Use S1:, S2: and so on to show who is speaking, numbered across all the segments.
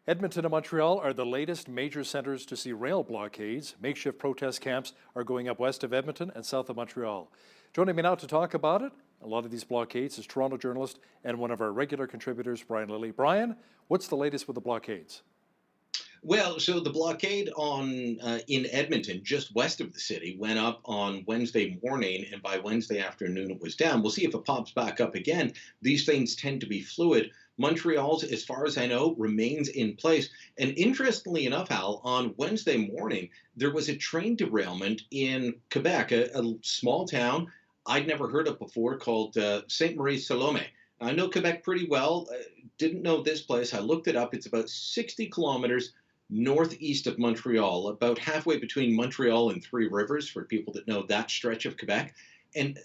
S1: Edmonton and Montreal are the latest major centres to see rail blockades. Makeshift protest camps are going up west of Edmonton and south of Montreal. Joining me now to talk about it, a lot of these blockades, is Toronto journalist and one of our regular contributors, Brian Lilley. Brian, what's the latest with the blockades?
S2: Well, so the blockade in Edmonton, just west of the city, went up on Wednesday morning, and by Wednesday afternoon it was down. We'll see if it pops back up again. These things tend to be fluid. Montreal's, as far as I know, remains in place. And interestingly enough, Hal, on Wednesday morning there was a train derailment in Quebec, a small town I'd never heard of before called Saint Marie Salome. I know Quebec pretty well. Didn't know this place. I looked it up. It's about 60 kilometers northeast of Montreal, about halfway between Montreal and Three Rivers, for people that know that stretch of Quebec. And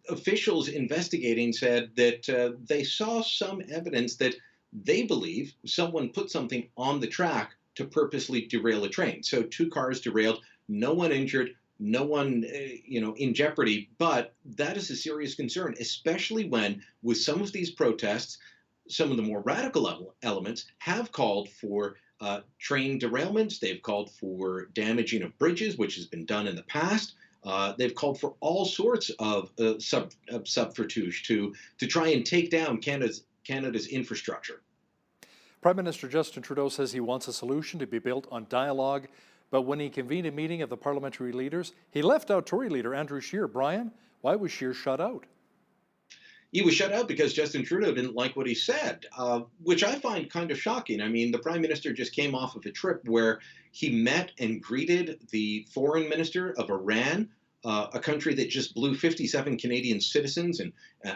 S2: officials investigating said that they saw some evidence that they believe someone put something on the track to purposely derail a train. So two cars derailed, no one injured, no one in jeopardy, but that is a serious concern, especially when with some of these protests, some of the more radical elements have called for train derailments. They've called for damaging of bridges, which has been done in the past. They've called for all sorts of subterfuge to try and take down Canada's infrastructure.
S1: Prime Minister Justin Trudeau says he wants a solution to be built on dialogue, but when he convened a meeting of the parliamentary leaders, he left out Tory leader Andrew Scheer. Brian, why was Scheer shut out?
S2: He was shut out because Justin Trudeau didn't like what he said, which I find kind of shocking. I mean, the Prime Minister just came off of a trip where he met and greeted the Foreign Minister of Iran, a country that just blew 57 Canadian citizens and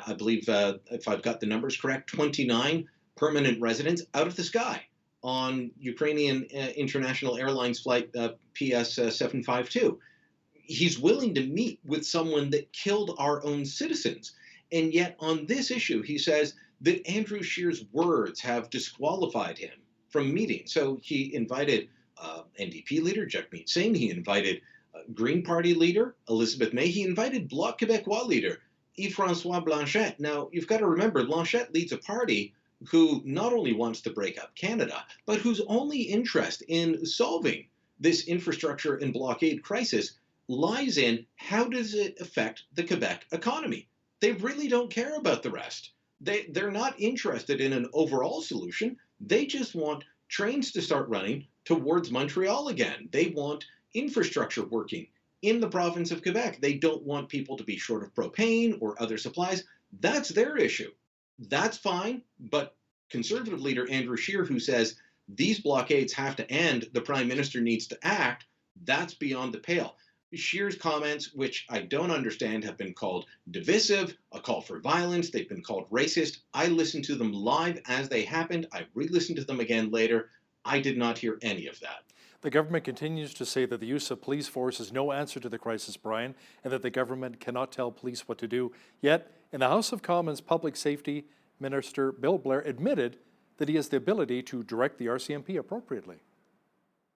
S2: I believe, if I've got the numbers correct, 29 permanent residents out of the sky on Ukrainian International Airlines flight PS 752. He's willing to meet with someone that killed our own citizens. And yet on this issue, he says that Andrew Scheer's words have disqualified him from meeting. So he invited NDP leader Jagmeet Singh. He invited Green Party leader Elizabeth May. He invited Bloc Québécois leader Yves-François Blanchet. Now, you've got to remember, Blanchet leads a party who not only wants to break up Canada, but whose only interest in solving this infrastructure and blockade crisis lies in how does it affect the Quebec economy. They really don't care about the rest. They're not interested in an overall solution. They just want trains to start running towards Montreal again. They want infrastructure working in the province of Quebec. They don't want people to be short of propane or other supplies. That's their issue. That's fine, but Conservative leader Andrew Scheer, who says these blockades have to end, the Prime Minister needs to act, that's beyond the pale. Scheer's comments, which I don't understand, have been called divisive, a call for violence. They've been called racist. I listened to them live as they happened. I re-listened to them again later. I did not hear any of that.
S1: The government continues to say that the use of police force is no answer to the crisis, Brian, and that the government cannot tell police what to do. Yet, in the House of Commons, Public Safety Minister Bill Blair admitted that he has the ability to direct the RCMP appropriately.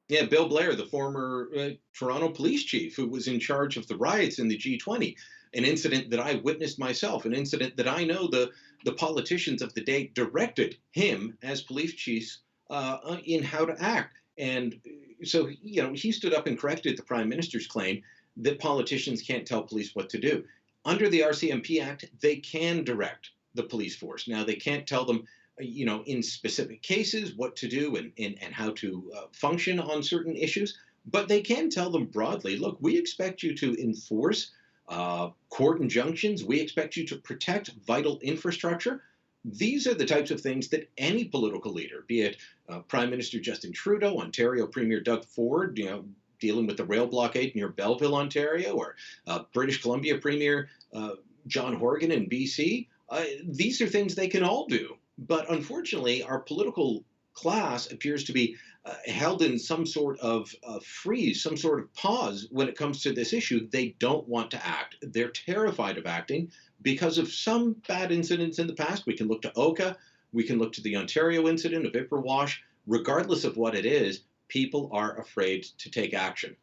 S2: Yeah, Bill Blair, the former Toronto police chief who was in charge of the riots in the G20, an incident that I witnessed myself, an incident that I know the politicians of the day directed him as police chief in how to act. And so, he stood up and corrected the Prime Minister's claim that politicians can't tell police what to do. Under the RCMP Act, they can direct the police force. Now, they can't tell them in specific cases what to do and how to function on certain issues. But they can tell them broadly, look, we expect you to enforce court injunctions. We expect you to protect vital infrastructure. These are the types of things that any political leader, be it Prime Minister Justin Trudeau, Ontario Premier Doug Ford, dealing with the rail blockade near Belleville, Ontario, or British Columbia Premier John Horgan in BC, these are things they can all do. But unfortunately, our political class appears to be held in some sort of freeze, some sort of pause when it comes to this issue. They don't want to act. They're terrified of acting because of some bad incidents in the past. We can look to Oka. We can look to the Ontario incident of Ipperwash. Regardless of what it is, people are afraid to take action.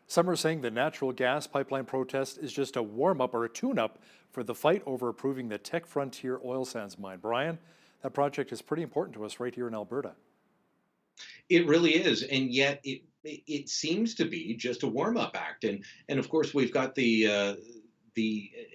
S1: Some are saying the natural gas pipeline protest is just a warm-up or a tune-up for the fight over approving the Tech Frontier oil sands mine. Brian, that project is pretty important to us right here in Alberta.
S2: It really is, and yet it seems to be just a warm up act, and of course we've got the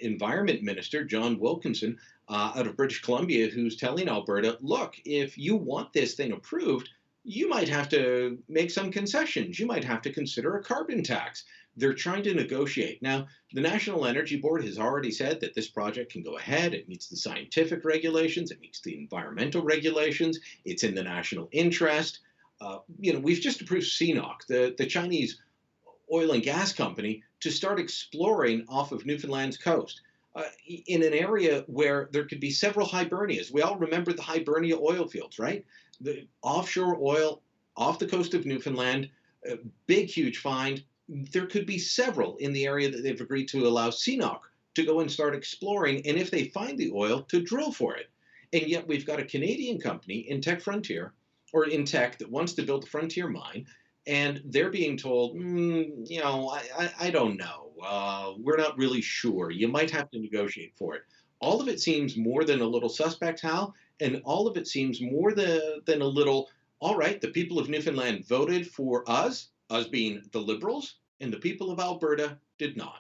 S2: environment minister John Wilkinson out of British Columbia who's telling Alberta, look, if you want this thing approved, you might have to make some concessions. You might have to consider a carbon tax. They're trying to negotiate. Now, the National Energy Board has already said that this project can go ahead. It meets the scientific regulations, it meets the environmental regulations, it's in the national interest. We've just approved CNOC, the Chinese oil and gas company, to start exploring off of Newfoundland's coast in an area where there could be several Hibernias. We all remember the Hibernia oil fields, right? The offshore oil off the coast of Newfoundland, big, huge find. There could be several in the area that they've agreed to allow CNOC to go and start exploring, and if they find the oil, to drill for it. And yet we've got a Canadian company, Intech Frontier, or Intech, that wants to build a frontier mine, and they're being told, I don't know. We're not really sure. You might have to negotiate for it. All of it seems more than a little suspect, Hal, and all of it seems more than a little, all right, the people of Newfoundland voted for us being the Liberals, and the people of Alberta did not.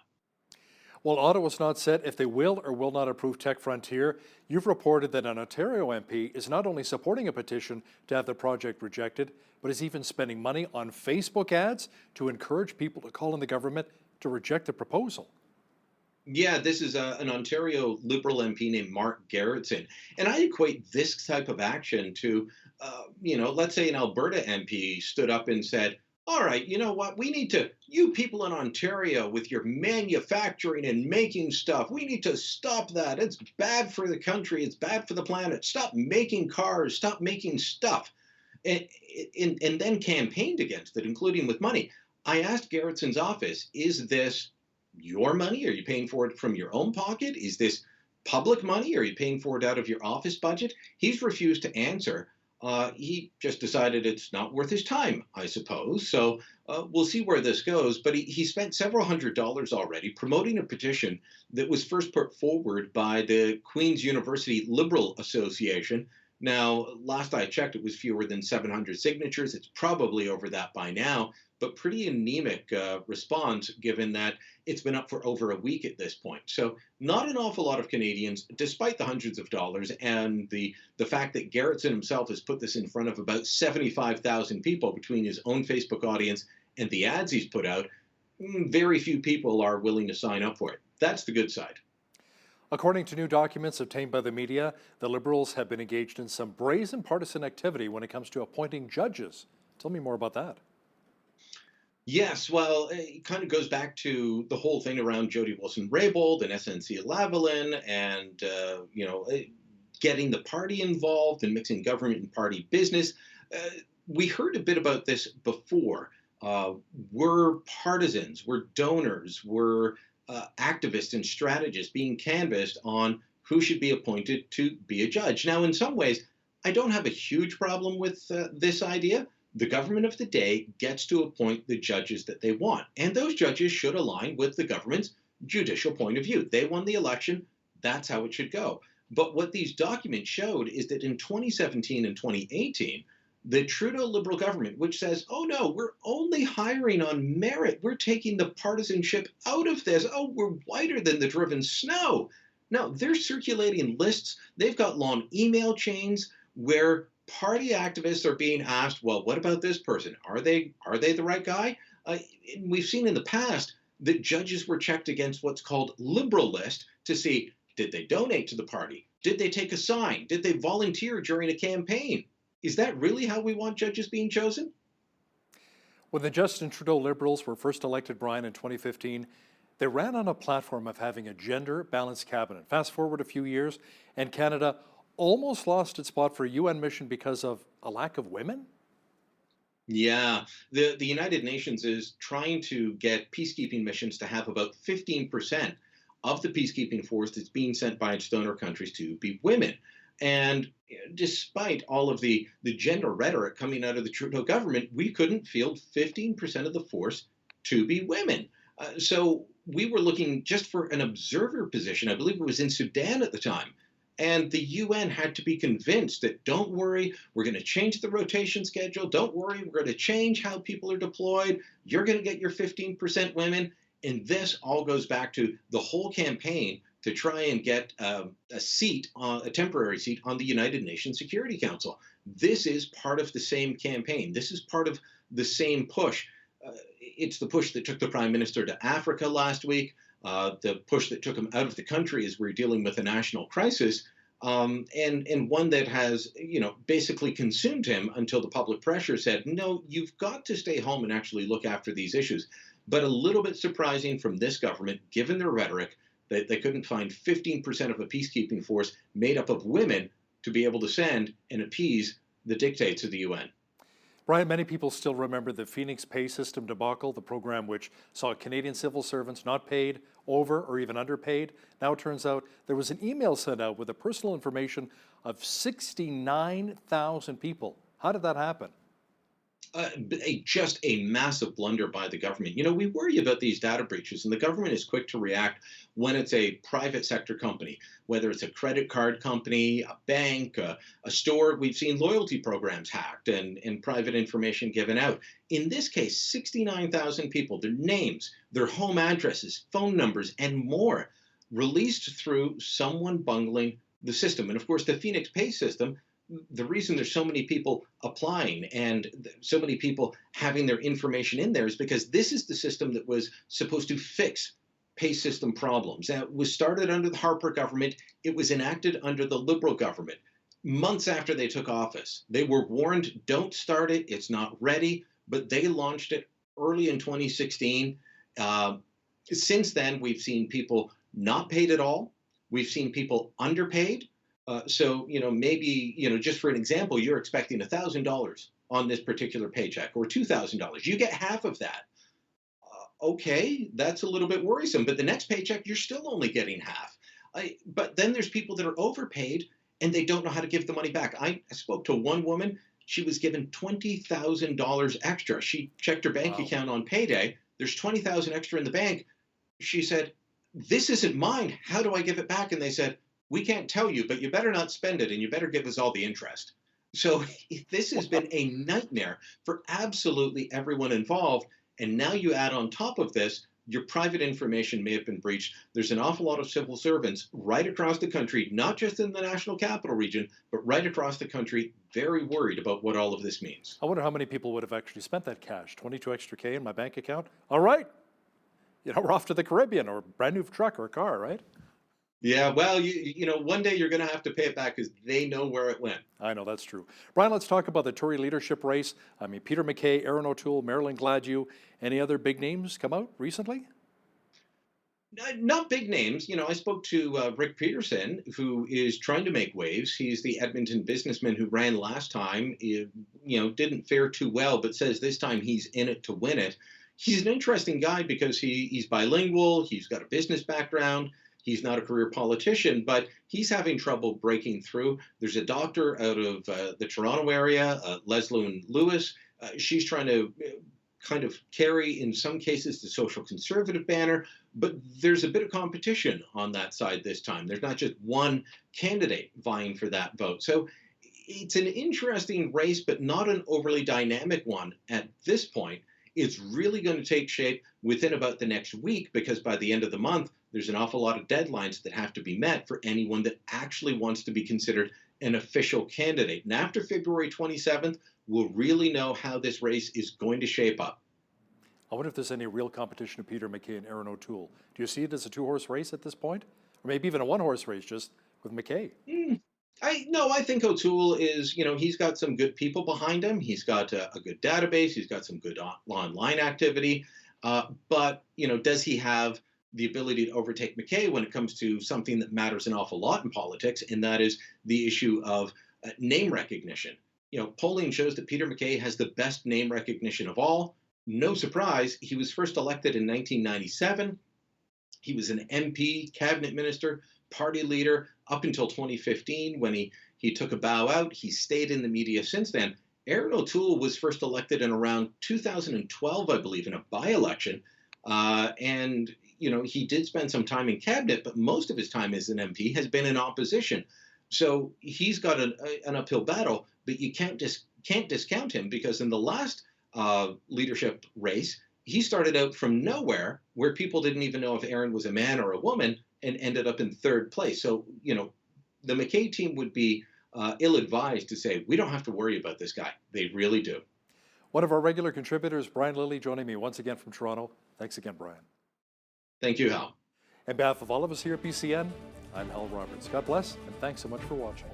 S1: While Ottawa's not set if they will or will not approve Tech Frontier, you've reported that an Ontario MP is not only supporting a petition to have the project rejected, but is even spending money on Facebook ads to encourage people to call on the government to reject the proposal.
S2: Yeah, this is an Ontario Liberal MP named Mark Gerritsen. And I equate this type of action to, let's say an Alberta MP stood up and said, all right, you know what? You people in Ontario with your manufacturing and making stuff, we need to stop that. It's bad for the country. It's bad for the planet. Stop making cars. Stop making stuff. And then campaigned against it, including with money. I asked Gerritsen's office, is this your money? Are you paying for it from your own pocket? Is this public money? Are you paying for it out of your office budget? He's refused to answer. He just decided it's not worth his time, I suppose. So we'll see where this goes. But he spent several $100s already promoting a petition that was first put forward by the Queen's University Liberal Association. Now, last I checked, it was fewer than 700 signatures. It's probably over that by now, but pretty anemic response given that it's been up for over a week at this point. So not an awful lot of Canadians, despite the hundreds of dollars and the fact that Gerritsen himself has put this in front of about 75,000 people between his own Facebook audience and the ads he's put out, very few people are willing to sign up for it. That's the good side.
S1: According to new documents obtained by the media, the Liberals have been engaged in some brazen partisan activity when it comes to appointing judges. Tell me more about that.
S2: Yes, well, it kind of goes back to the whole thing around Jody Wilson-Raybould and SNC-Lavalin and, getting the party involved and mixing government and party business. We heard a bit about this before. We're partisans, we're donors, we're activists and strategists being canvassed on who should be appointed to be a judge. Now, in some ways, I don't have a huge problem with this idea. The government of the day gets to appoint the judges that they want, and those judges should align with the government's judicial point of view. They won the election. That's how it should go. But what these documents showed is that in 2017 and 2018, the Trudeau Liberal government, which says, oh no, we're only hiring on merit. We're taking the partisanship out of this. Oh, we're whiter than the driven snow. No, they're circulating lists. They've got long email chains where party activists are being asked, well, what about this person? Are they the right guy? We've seen in the past that judges were checked against what's called liberal list to see, did they donate to the party? Did they take a sign? Did they volunteer during a campaign? Is that really how we want judges being chosen?
S1: When the Justin Trudeau Liberals were first elected, Brian, in 2015, they ran on a platform of having a gender-balanced cabinet. Fast forward a few years, and Canada almost lost its spot for a UN mission because of a lack of women?
S2: Yeah, the United Nations is trying to get peacekeeping missions to have about 15% of the peacekeeping force that's being sent by its donor countries to be women. And despite all of the gender rhetoric coming out of the Trudeau government, we couldn't field 15% of the force to be women. So we were looking just for an observer position. I believe it was in Sudan at the time. And the UN had to be convinced that don't worry, we're going to change the rotation schedule. Don't worry, we're going to change how people are deployed. You're going to get your 15% women. And this all goes back to the whole campaign to try and get a temporary seat on the United Nations Security Council. This is part of the same campaign. This is part of the same push. It's the push that took the Prime Minister to Africa last week, the push that took him out of the country as we're dealing with a national crisis, and one that has, basically consumed him until the public pressure said, no, you've got to stay home and actually look after these issues. But a little bit surprising from this government, given their rhetoric, that they couldn't find 15% of a peacekeeping force made up of women to be able to send and appease the dictates of the UN.
S1: Brian, many people still remember the Phoenix pay system debacle, the program which saw Canadian civil servants not paid, over or even underpaid. Now it turns out there was an email sent out with the personal information of 69,000 people. How did that happen?
S2: Just a massive blunder by the government. We worry about these data breaches, and the government is quick to react when it's a private sector company, whether it's a credit card company, a bank, a store. We've seen loyalty programs hacked and private information given out. In this case, 69,000 people, their names, their home addresses, phone numbers, and more released through someone bungling the system. And of course, the Phoenix pay system, the reason there's so many people applying and so many people having their information in there is because this is the system that was supposed to fix pay system problems. That was started under the Harper government. It was enacted under the Liberal government. Months after they took office, they were warned, don't start it, it's not ready, but they launched it early in 2016. Since then, we've seen people not paid at all. We've seen people underpaid. So, maybe, just for an example, you're expecting $1,000 on this particular paycheck or $2,000. You get half of that. Okay, that's a little bit worrisome. But the next paycheck, you're still only getting half. But then there's people that are overpaid and they don't know how to give the money back. I spoke to one woman. She was given $20,000 extra. She checked her bank account on payday. There's $20,000 extra in the bank. She said, this isn't mine. How do I give it back? And they said, we can't tell you, but you better not spend it and you better give us all the interest. So this has been a nightmare for absolutely everyone involved. And now you add on top of this, your private information may have been breached. There's an awful lot of civil servants right across the country, not just in the National Capital Region, but right across the country, very worried about what all of this means.
S1: I wonder how many people would have actually spent that cash. 22 extra K in my bank account. All right. We're off to the Caribbean or a brand new truck or a car, right?
S2: Yeah, well, one day you're going to have to pay it back because they know where it went.
S1: I know, that's true. Brian, let's talk about the Tory leadership race. I mean, Peter Mackay, Aaron O'Toole, Marilyn Gladu. Any other big names come out recently?
S2: Not big names. I spoke to Rick Peterson, who is trying to make waves. He's the Edmonton businessman who ran last time. Didn't fare too well, but says this time he's in it to win it. He's an interesting guy because he's bilingual. He's got a business background. He's not a career politician, but he's having trouble breaking through. There's a doctor out of the Toronto area, Leslyn Lewis. She's trying to kind of carry, in some cases, the social conservative banner, but there's a bit of competition on that side this time. There's not just one candidate vying for that vote. So it's an interesting race, but not an overly dynamic one at this point. It's really going to take shape within about the next week because by the end of the month, there's an awful lot of deadlines that have to be met for anyone that actually wants to be considered an official candidate. And after February 27th, we'll really know how this race is going to shape up.
S1: I wonder if there's any real competition of Peter Mackay and Aaron O'Toole. Do you see it as a two-horse race at this point? Or maybe even a one-horse race just with Mackay?
S2: I think O'Toole is, he's got some good people behind him. He's got a good database. He's got some good online activity. But, does he have the ability to overtake Mackay when it comes to something that matters an awful lot in politics, and that is the issue of name recognition? Polling shows that Peter Mackay has the best name recognition of all. No surprise, he was first elected in 1997. He was an MP, cabinet minister, party leader up until 2015 when he took a bow out. He stayed in the media since then. Aaron O'Toole was first elected in around 2012, I believe, in a by-election. And he did spend some time in cabinet, but most of his time as an MP has been in opposition. So he's got an uphill battle, but you can't discount him because in the last leadership race, he started out from nowhere where people didn't even know if Aaron was a man or a woman and ended up in third place. So, the Mackay team would be ill-advised to say, we don't have to worry about this guy. They really do.
S1: One of our regular contributors, Brian Lilley, joining me once again from Toronto. Thanks again, Brian.
S2: Thank you, Hal.
S1: On behalf of all of us here at BCN, I'm Hal Roberts. God bless, and thanks so much for watching.